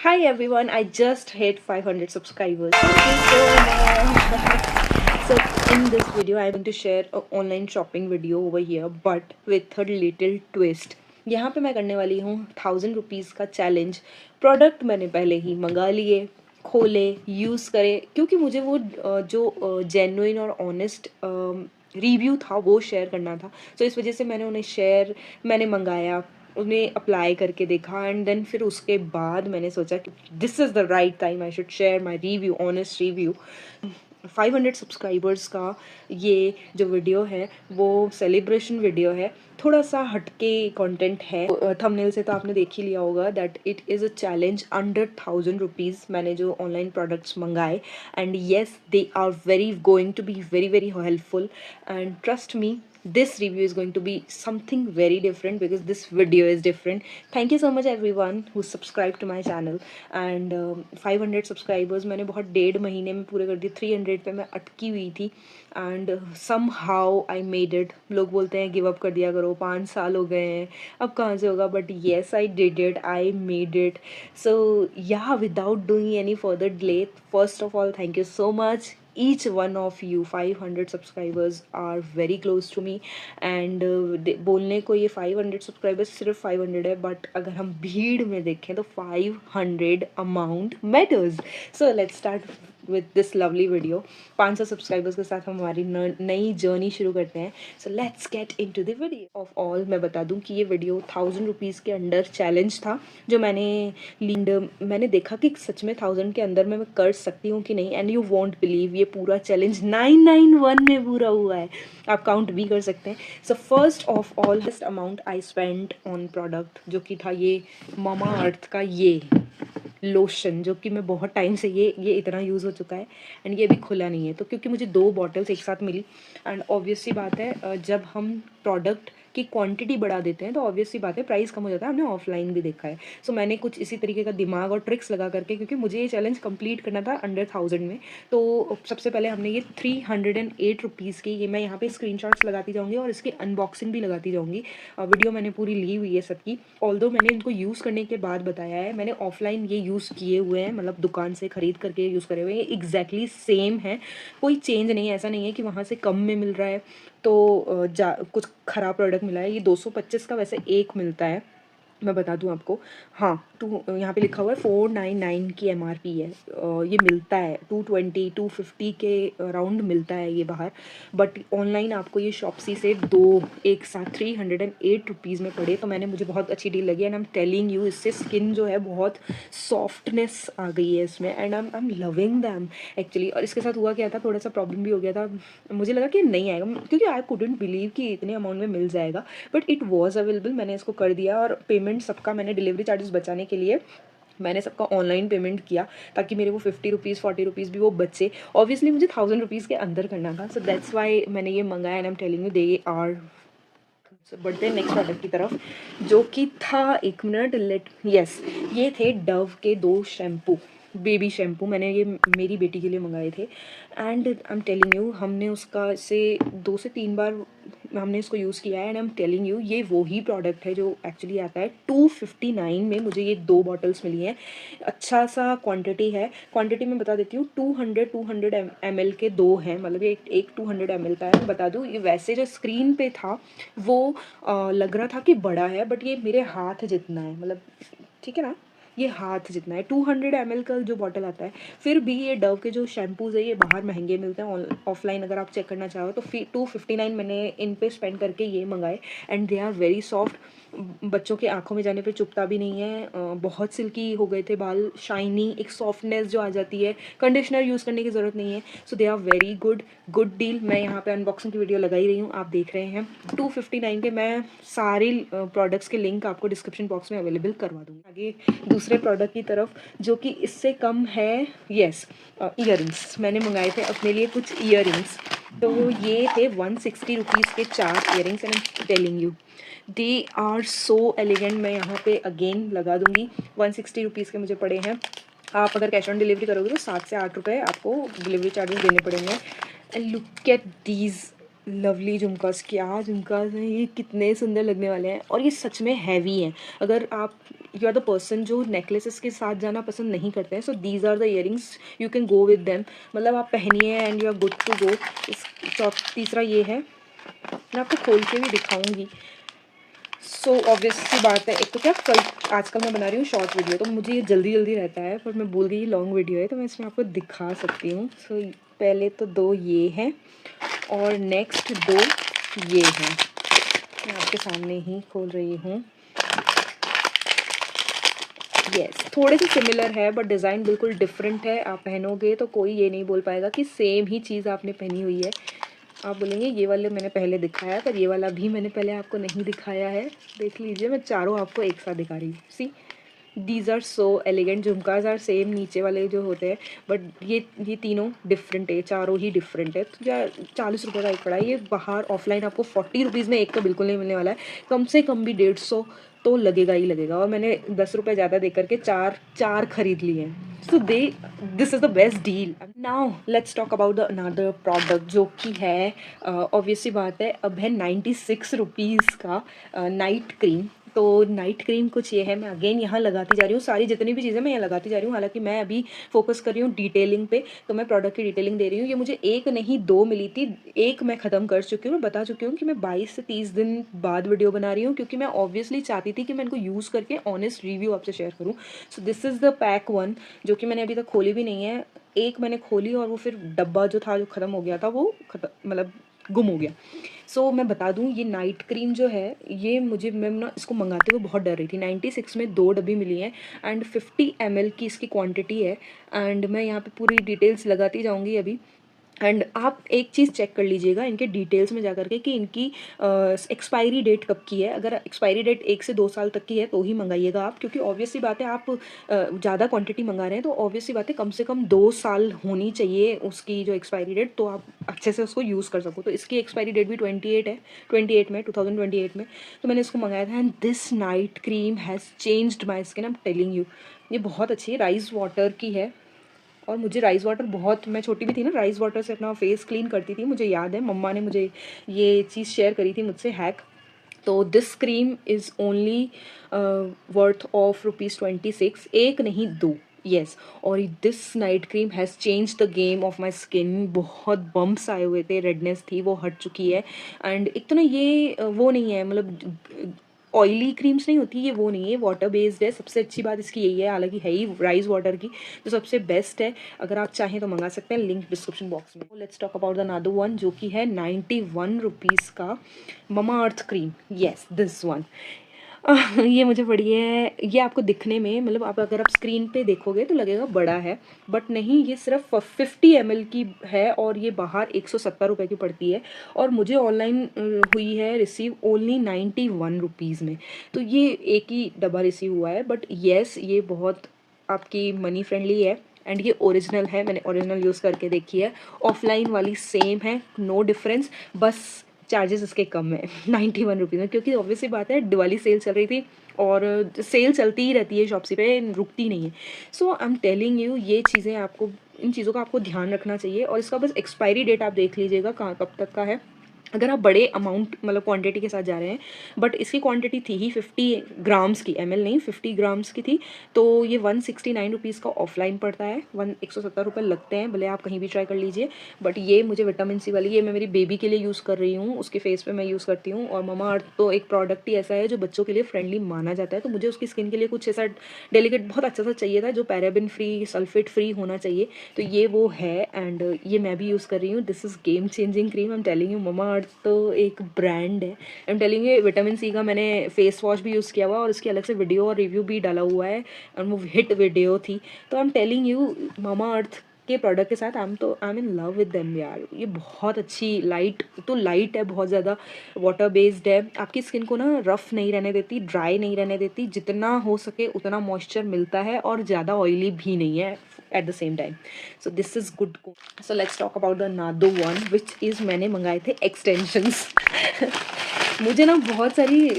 Hi everyone, I just hit 500 subscribers. Thank you so much. So in this video, I'm going to share an online shopping video over here, but with a little twist. यहाँ पे मैं करने वाली हूँ 1000 rupees का challenge. Product मैंने पहले ही मंगा लिए, खोले, यूज़ करे, क्योंकि मुझे वो जो जेन्युइन और ऑनेस्ट रिव्यू था वो शेयर करना था। तो इस वजह से मैंने मंगाया, उन्हें अप्लाई करके देखा एंड देन फिर उसके बाद मैंने सोचा कि this is the right time I should share my review, honest review. 500 subscribers का ये जो वीडियो है वो सेलिब्रेशन वीडियो है, थोड़ा सा हटके कंटेंट है। थंबनेल से तो आपने देख ही लिया होगा that it is a challenge under 1000 rupees मैंने जो ऑनलाइन प्रोडक्ट्स मंगाए and yes they are very going to be very very helpful and trust me this review is going to be something very different because this video is different. Thank you so much everyone who subscribed to my channel and 500 subscribers मैंने बहुत 1.5 महीने में पूरे कर दिए। 300 पे मैं अटकी हुई थी and somehow I made it. लोग बोलते हैं गिव अप कर दिया करो, 5 साल हो गए हैं, अब कहाँ से होगा, but yes I did it, I made it. So yeah, without doing any further delay, first of all thank you so much each one of you. 500 subscribers are very close to me and बोलने को ये 500 subscribers सिर्फ 500 है, but अगर हम भीड़ में देखें तो 500 amount matters. So let's start with this lovely video. 500 subscribers के साथ हम हमारी नई जर्नी शुरू करते हैं. So let's get into the video. Of all मैं बता दूं कि ये वीडियो 1000 रुपीज़ के अंडर चैलेंज था जो मैंने देखा कि सच में 1000 के अंदर मैं कर सकती हूँ कि नहीं. एंड यू वॉन्ट बिलीव ये पूरा चैलेंज 991 में पूरा हुआ है. आप काउंट भी कर सकते हैं. So first of all amount I spend on product जो कि था ये मामा अर्थ का ये लोशन, जो कि मैं बहुत टाइम से ये इतना यूज़ हो चुका है एंड ये भी खुला नहीं है. तो क्योंकि मुझे 2 बॉटल्स एक साथ मिली एंड ऑब्वियस सी बात है जब हम प्रोडक्ट की क्वांटिटी बढ़ा देते हैं तो ऑब्वियस सी बात है प्राइस कम हो जाता है. हमने ऑफलाइन भी देखा है. सो मैंने कुछ इसी तरीके का दिमाग और ट्रिक्स लगा करके, क्योंकि मुझे ये चैलेंज कंप्लीट करना था अंडर 1000 में, तो सबसे पहले हमने ये 308 रुपीज़ की, ये मैं यहाँ पे स्क्रीनशॉट्स लगाती जाऊँगी और इसकी अनबॉक्सिंग भी लगाती जाऊँगी. वीडियो मैंने पूरी ली हुई है सबकी. ऑल्दो मैंने इनको यूज़ करने के बाद बताया है, मैंने ऑफलाइन ये यूज़ किए हुए हैं, मतलब दुकान से ख़रीद करके यूज़ करे हुए हैं. ये एग्जैक्टली सेम है, कोई चेंज नहीं है. ऐसा नहीं है कि वहाँ से कम में मिल रहा है तो कुछ ख़राब प्रोडक्ट मिला है. ये 225 का वैसे एक मिलता है, मैं बता दूं आपको. हाँ, यहाँ पे लिखा हुआ है 499 की MRP है. ये मिलता है 220 250 के अराउंड मिलता है ये बाहर, बट ऑनलाइन आपको ये शॉप्सी से 2 एक साथ 308 रुपीज़ में पड़े. तो मुझे बहुत अच्छी डील लगी and I am telling you, इससे स्किन जो है बहुत सॉफ्टनेस आ गई है इसमें and I am loving them actually. और इसके साथ हुआ क्या था, थोड़ा सा प्रॉब्लम भी हो गया था. मुझे लगा कि नहीं आएगा, क्योंकि आई कुडंट बिलीव कि इतने अमाउंट में मिल जाएगा, बट इट वॉज अवेलेबल. मैंने इसको कर दिया और पेमेंट सबका मैंने डिलीवरी चार्जेस बचाने के लिए मैंने सबका ऑनलाइन पेमेंट किया ताकि मेरे वो 50 रुपीज़ 40 रुपीज़ भी वो बचे. ऑब्वियसली मुझे 1000 रुपीज़ के अंदर करना था. सो दैट्स वाई मैंने ये मंगाया and I am telling you they are. बढ़ते हैं नेक्स्ट प्रोडक्ट की तरफ, जो कि था, एक मिनट, ये थे डव के 2 शैम्पू, बेबी शैम्पू. मैंने ये मेरी बेटी के लिए मंगाए थे and I am telling you हमने उसका से 2 से 3 बार हमने इसको यूज़ किया है and I am telling you ये वही प्रोडक्ट है जो एक्चुअली आता है. 259 में मुझे ये 2 बॉटल्स मिली हैं. अच्छा सा क्वांटिटी है. क्वांटिटी मैं बता देती हूँ, 200 ml के 2 हैं, मतलब एक 200 ml का है. बता दूँ, ये वैसे जो स्क्रीन पे था वो लग रहा था कि बड़ा है, बट ये मेरे हाथ जितना है, मतलब ठीक है ना, ये हाथ जितना है. 200 ml का जो बॉटल आता है. फिर भी ये डव के जो शैम्पूज़ है ये बाहर महंगे मिलते हैं. ऑफलाइन अगर आप चेक करना चाहो तो 259 मैंने इन पे स्पेंड करके ये मंगाए and they are very soft. बच्चों के आंखों में जाने पे चुभता भी नहीं है. बहुत सिल्की हो गए थे बाल, शाइनी, एक सॉफ्टनेस जो आ जाती है. कंडीशनर यूज़ करने की ज़रूरत नहीं है. So they are very good deal. मैं यहाँ पे अनबॉक्सिंग की वीडियो लगाई रही हूँ, आप देख रहे हैं. 259 के मैं सारे प्रोडक्ट्स के लिंक आपको डिस्क्रिप्शन बॉक्स में अवेलेबल करवा दूँगी. आगे दूसरे प्रोडक्ट की तरफ जो कि इससे कम है, ईयरिंग्स मैंने मंगाए थे अपने लिए कुछ ईयरिंग्स. तो ये थे 160 रुपीज़ के 4 earrings and I am telling you they are so elegant. मैं यहाँ पे अगेन लगा दूँगी, 160 रुपीज़ के मुझे पड़े हैं. आप अगर कैश ऑन डिलीवरी करोगे तो 7 से 8 रुपये आपको डिलीवरी चार्जेस देने पड़ेंगे. And look at these lovely jhumkas, क्या झुमकास हैं ये, कितने सुंदर लगने वाले हैं। और ये सच में हैवी हैं। अगर आप यू आर द पर्सन जो नेकलेसेस के साथ जाना पसंद नहीं करते हैं, so these are the earrings you can go with them. मतलब आप पहनिए and you are good to go. इस तीसरा ये है, मैं आपको खोल के भी दिखाऊंगी। सो ऑब्वियस सी बात है, एक तो क्या कल आजकल मैं बना रही हूँ शॉर्ट वीडियो, तो मुझे ये जल्दी जल्दी रहता है, पर मैं बोल रही लॉन्ग वीडियो है तो मैं इसमें आपको दिखा सकती हूँ। सो पहले तो दो ये हैं और नेक्स्ट दो ये हैं। मैं आपके सामने ही खोल रही हूँ। यस, थोड़े से सिमिलर है बट डिज़ाइन बिल्कुल डिफरेंट है। आप पहनोगे तो कोई ये नहीं बोल पाएगा कि सेम ही चीज़ आपने पहनी हुई है। आप बोलेंगे ये वाले मैंने पहले दिखाया है, पर ये वाला भी मैंने पहले आपको नहीं दिखाया है। देख लीजिए, मैं चारों आपको एक साथ दिखा रही हूँ। See, these are so elegant. Jhumkas are same नीचे वाले जो होते हैं, बट ये तीनों डिफरेंट है, चारों ही डिफरेंट है। तो या 40 रुपये का एक पड़ा है। ये बाहर ऑफलाइन आपको 40 रुपीज़ में एक तो बिल्कुल नहीं मिलने वाला है, कम से कम भी 150 तो लगेगा ही लगेगा। और मैंने 10 रुपये ज़्यादा दे करके चार चार खरीद लिए हैं। सो this is the best deal. Now let's talk about the another product, जो कि है ऑब्वियसली बात है, अब है 96 रुपीज़ का नाइट क्रीम। तो नाइट क्रीम कुछ ये है, मैं अगेन यहाँ लगाती जा रही हूँ, सारी जितनी भी चीज़ें मैं यहाँ लगाती जा रही हूँ। हालांकि मैं अभी फोकस कर रही हूँ डिटेलिंग पे, तो मैं प्रोडक्ट की डिटेलिंग दे रही हूँ। ये मुझे एक नहीं दो मिली थी, एक मैं ख़त्म कर चुकी हूँ। मैं बता चुकी हूँ कि मैं 22 से 30 दिन बाद वीडियो बना रही हूँ, क्योंकि मैं ऑब्वियसली चाहती थी कि मैं इनको यूज़ करके ऑनेस्ट रिव्यू आपसे शेयर करूँ। सो दिस इज़ द पैक 1, जो कि मैंने अभी तक खोली भी नहीं है। एक मैंने खोली और वो फिर डब्बा जो था, जो ख़त्म हो गया था, वो मतलब गुम हो गया। सो मैं बता दूं, ये नाइट क्रीम जो है, ये मुझे, मैं ना इसको मंगाते हुए बहुत डर रही थी। 96 में 2 डब्बी मिली हैं एंड 50 ml की इसकी क्वांटिटी है। एंड मैं यहाँ पे पूरी डिटेल्स लगाती जाऊँगी अभी। एंड आप एक चीज़ चेक कर लीजिएगा इनके डिटेल्स में जा करके कि इनकी एक्सपायरी डेट कब की है। अगर एक्सपायरी डेट 1 से 2 साल तक की है तो ही मंगाइएगा आप, क्योंकि ऑब्वियसली बात है, आप ज़्यादा क्वांटिटी मंगा रहे हैं तो ऑब्वियसली बात है कम से कम 2 साल होनी चाहिए उसकी जो एक्सपायरी डेट, तो आप अच्छे से उसको यूज़ कर सको। तो इसकी एक्सपायरी डेट भी 28 है, 28 में 2028 में। तो मैंने इसको मंगाया था and this night cream has changed my skin, I am telling you. ये बहुत अच्छी है, राइस वाटर की है। और मुझे राइस वाटर बहुत, मैं छोटी भी थी ना, राइस वाटर से अपना फेस क्लीन करती थी। मुझे याद है मम्मा ने मुझे ये चीज़ शेयर करी थी मुझसे, हैक। तो this cream is only worth of ₹26, एक नहीं दो। येस, और this night cream has change the game of my skin. बहुत बम्प्स आए हुए थे, रेडनेस थी, वो हट चुकी है। एंड एक तो ना ये वो नहीं है, मतलब ऑयली क्रीम्स नहीं होती, ये वो नहीं है, वाटर बेस्ड है। सबसे अच्छी बात इसकी यही है, हालांकि है ही राइस वाटर की, जो सबसे बेस्ट है। अगर आप चाहें तो मंगा सकते हैं, लिंक डिस्क्रिप्शन बॉक्स में। Let's talk about the another one, जो कि है 91 रुपीज़ का mama earth cream. Yes, this one. ये मुझे पड़ी है। ये आपको दिखने में, मतलब आप अगर आप स्क्रीन पे देखोगे तो लगेगा बड़ा है, बट नहीं, ये सिर्फ 50 ml की है और ये बाहर 170 रुपये की पड़ती है। और मुझे ऑनलाइन हुई है रिसीव ओनली 91 रुपीज़ में। तो ये एक ही डब्बा रिसीव हुआ है, बट येस, ये बहुत आपकी मनी फ्रेंडली है। एंड ये ओरिजिनल है, मैंने ओरिजिनल यूज़ करके देखी है। ऑफलाइन वाली सेम है, नो डिफरेंस, बस चार्जेस इसके कम है 91 रुपीज़ में, क्योंकि ऑब्वियसली बात है दिवाली सेल चल रही थी और सेल चलती ही रहती है शॉप्सी पे, रुकती नहीं है। सो आई एम टेलिंग यू, ये चीज़ें आपको, इन चीज़ों का आपको ध्यान रखना चाहिए। और इसका बस एक्सपायरी डेट आप देख लीजिएगा कहाँ कब तक का है, अगर आप बड़े अमाउंट मतलब क्वांटिटी के साथ जा रहे हैं। बट इसकी क्वांटिटी थी ही 50 ग्राम्स की, ml नहीं, 50 ग्राम्स की थी। तो ये 169 रुपीज़ का ऑफलाइन पड़ता है, 170 रुपये लगते हैं, भले आप कहीं भी ट्राई कर लीजिए। बट ये मुझे विटामिन सी वाली, ये मैं मेरी बेबी के लिए यूज़ कर रही हूँ, उसके फेस पे मैं यूज़ करती हूँ। और ममा अर्थ तो एक प्रोडक्ट ही ऐसा है जो बच्चों के लिए फ्रेंडली माना जाता है, तो मुझे उसकी स्किन के लिए कुछ ऐसा डेलिकेट बहुत अच्छा सा चाहिए था, जो पैराबिन फ्री, सल्फेट फ्री होना चाहिए। तो ये वो है एंड ये मैं भी यूज़ कर रही हूँ। This is game changing cream, I am telling you. Mamaearth तो एक ब्रांड है, I am telling you. Vitamin C का मैंने फेस वॉश भी यूज़ किया हुआ और उसकी अलग से वीडियो और रिव्यू भी डाला हुआ है, और वो हिट वीडियो थी। तो I am telling you, Mamaearth के प्रोडक्ट के साथ I am in love with them यार। ये बहुत अच्छी, लाइट तो लाइट है, बहुत ज़्यादा वाटर बेस्ड है, आपकी स्किन को ना रफ़ नहीं रहने देती, ड्राई नहीं रहने देती, जितना हो सके उतना मॉइस्चर मिलता है, और ज़्यादा ऑयली भी नहीं है at the same time. So this is good. So let's talk about the नादो वन, विच इज़, मैंने मंगाए थे एक्सटेंशंस। मुझे ना बहुत सारी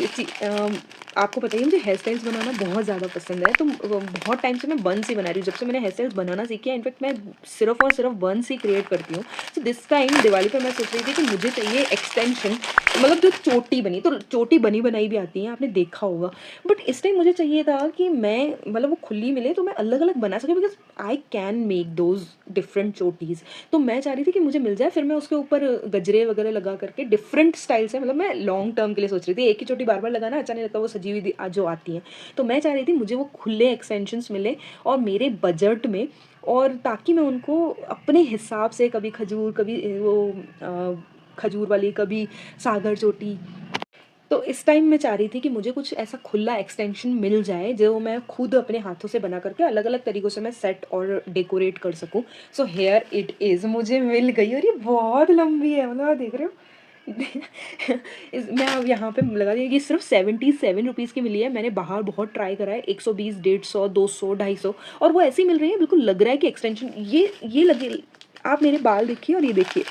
आपको पता ही है मुझे हेयर स्टाइल्स बनाना बहुत ज़्यादा पसंद है, तो बहुत टाइम से मैं बन्स ही बना रही हूँ, जब से मैंने हेयर स्टाइल्स बनाना सीखी है। इनफैक्ट मैं सिर्फ और सिर्फ बन्स ही क्रिएट करती हूँ। तो दिस टाइम दिवाली पर मैं सोच रही थी कि मुझे चाहिए एक्सटेंशन, मतलब जो चोटी बनी, तो चोटी बनी बनाई भी आती है, आपने देखा होगा। बट इस टाइम मुझे चाहिए था कि मैं मतलब वो खुली मिले तो मैं अलग अलग बना सकूँ, because I can make those different chotis. तो मैं चाह रही थी कि मुझे मिल जाए, फिर मैं उसके ऊपर गजरे वगैरह लगा करके डिफरेंट स्टाइल से, मतलब मैं लॉन्ग टर्म के लिए सोच रही थी। एक ही चोटी बार बार लगाना अच्छा नहीं लगता, वो सजी हुई जो आती हैं। तो मैं चाह रही थी मुझे वो खुले एक्सटेंशंस मिले और मेरे बजट में, और ताकि मैं उनको अपने हिसाब से, कभी खजूर, कभी वो खजूर वाली, कभी सागर चोटी। तो इस टाइम मैं चाह रही थी कि मुझे कुछ ऐसा खुला एक्सटेंशन मिल जाए जो मैं खुद अपने हाथों से बना करके अलग अलग तरीक़ों से मैं सेट और डेकोरेट कर सकूं। सो हेयर इट इज़, मुझे मिल गई, और ये बहुत लंबी है, मतलब आप देख रहे हो। मैं अब यहाँ पे लगा दी कि सिर्फ 77 रुपीज़ की मिली है। मैंने बाहर बहुत ट्राई करा है, 120, 150, 200, 250, और वो ऐसी मिल रही है, बिल्कुल लग रहा है कि एक्सटेंशन ये लगे। आप मेरे बाल देखिए और ये देखिए,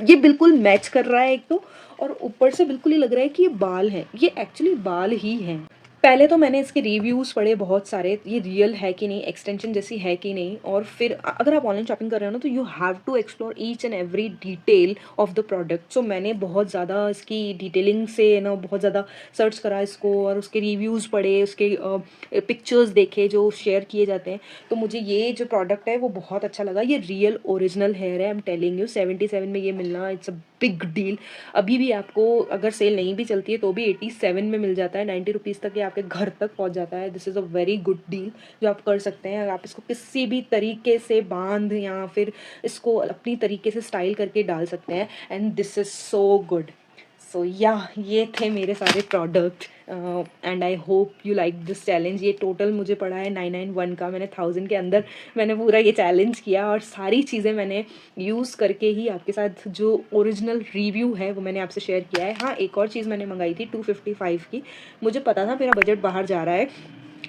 ये बिल्कुल मैच कर रहा है एक तो, और ऊपर से बिल्कुल ही लग रहा है कि ये बाल हैं, ये एक्चुअली बाल ही हैं। पहले तो मैंने इसके रिव्यूज़ पढ़े बहुत सारे, ये रियल है कि नहीं, एक्सटेंशन जैसी है कि नहीं, और फिर अगर आप ऑनलाइन शॉपिंग कर रहे हो ना, तो you have to explore each and every detail of the product. So मैंने बहुत ज़्यादा इसकी डिटेलिंग से ना बहुत ज़्यादा सर्च करा इसको, और उसके रिव्यूज़ पढ़े, उसके पिक्चर्स देखे जो शेयर किए जाते हैं। तो मुझे ये जो प्रोडक्ट है वो बहुत अच्छा लगा। ये रियल ओरिजिनल हेयर है, आई एम टेलिंग यू। 77 में ये मिलना, इट्स अ बिग डील। अभी भी आपको अगर सेल नहीं भी चलती है तो भी 87 में मिल जाता है, 90 रुपीज़ तक ये आपके घर तक पहुंच जाता है। This is a very good deal जो आप कर सकते हैं। आप इसको किसी भी तरीके से बांध या फिर इसको अपनी तरीके से स्टाइल करके डाल सकते हैं, and this is so good. So या ये थे मेरे सारे product, and I hope you like this challenge. ये टोटल मुझे पड़ा है 991 का। मैंने 1000 के अंदर मैंने पूरा ये चैलेंज किया, और सारी चीज़ें मैंने यूज़ करके ही आपके साथ जो ओरिजिनल रिव्यू है वो मैंने आपसे शेयर किया है। हाँ, एक और चीज़ मैंने मंगाई थी 255 की। मुझे पता था मेरा बजट बाहर जा रहा है,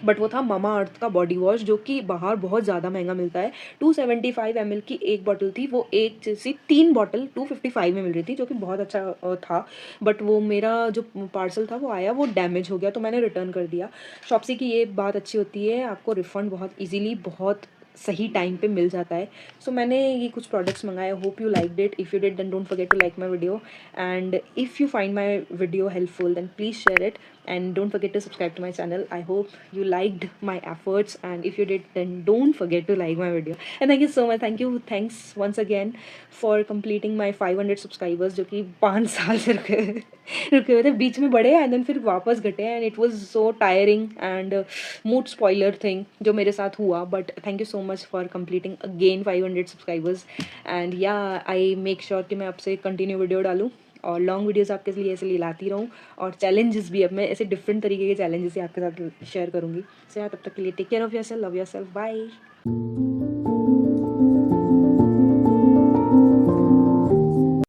बट वो था मामा अर्थ का बॉडी वॉश, जो कि बाहर बहुत ज़्यादा महंगा मिलता है। 275 ml की एक बॉटल थी, वो एक जैसी 3 बॉटल 255 में मिल रही थी, जो कि बहुत अच्छा था। बट वो मेरा जो पार्सल था वो आया, वो डैमेज हो गया, तो मैंने रिटर्न कर दिया। शॉप्सी की ये बात अच्छी होती है, आपको रिफ़ंड बहुत ईजीली, बहुत सही टाइम पे मिल जाता है। सो मैंने ये कुछ प्रोडक्ट्स मंगाए। Hope you like it. If you did then don't forget to like my video, and if you find my video helpful then please share it, and don't forget to subscribe to my channel. I hope you liked my efforts, and if you did then don't forget to like my video. And thank you so much, thanks once again for completing my 500 subscribers, जो कि 5 साल से रुके हुए थे, बीच में बढ़े and then फिर वापस घटे, and it was so tiring and mood spoiler thing जो मेरे साथ हुआ। But thank you so much for completing again 500 subscribers, and या आई मेक श्योर कि मैं आपसे कंटिन्यू वीडियो डालूँ और लॉन्ग वीडियोस आपके लिए ऐसे लिए लाती रहूँ, और चैलेंजेस भी अब मैं ऐसे डिफरेंट तरीके के चैलेंजेस ही आपके साथ शेयर करूँगी। सो यार, तब तक के लिए take care of yourself, love yourself, bye.